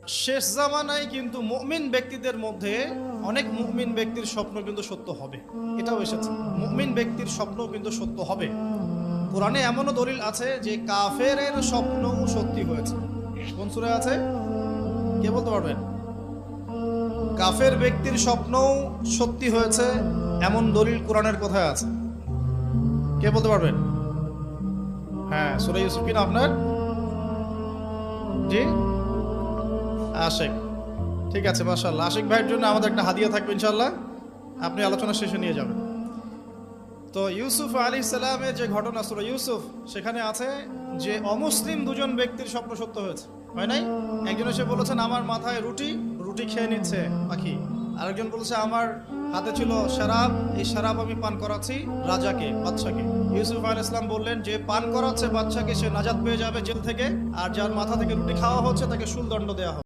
শেষ জামানায় কিন্তু মুমিন ব্যক্তিদের মধ্যে অনেক মুমিন ব্যক্তির স্বপ্ন কিন্তু সত্য হবে, এটাও এসেছে। মুমিন ব্যক্তির স্বপ্ন কিন্তু সত্য হবে। কোরআনে এমনও দলিল আছে যে কাফেরের স্বপ্নও সত্যি হয়েছে। কোন সূরায় আছে কে বলতে পারবেন? কাফের ব্যক্তির স্বপ্নও সত্যি হয়েছে এমন দলিল কোরআনের কোথায় আছে? কে বলতে পারবেন? হ্যাঁ, সূরা ইউসুফ কিনা আপনার? জি, আশিক। ঠিক আছে, মাশাআল্লাহ। আশিক ভাইয়ের জন্য আমাদের একটা হাদিয়া থাকবে ইনশাআল্লাহ, আপনি আলোচনা শেষে নিয়ে যাবেন। তো ইউসুফ আলাইহিস সালামের যে ঘটনা সূরা ইউসুফ, সেখানে আছে যে অমুসলিম দুজন ব্যক্তির স্বপ্ন সত্য হয়েছে, হয় নাই? একজন এসে বলেছেন আমার মাথায় রুটি খেয়ে নিচ্ছে পাখি, আরেকজন বলেছে আমার হাতে ছিল শরাব, এই শরাব আমি পান করাচ্ছি রাজাকে, বাদশাকে। ইউসুফ আলাইহিস সালাম বললেন যে পান করাচ্ছে বাদশাকে সে নাজাত পেয়ে যাবে জেল থেকে, আর যার মাথা থেকে রুটি খাওয়া হচ্ছে তাকে শুল দণ্ড দেওয়া হবে।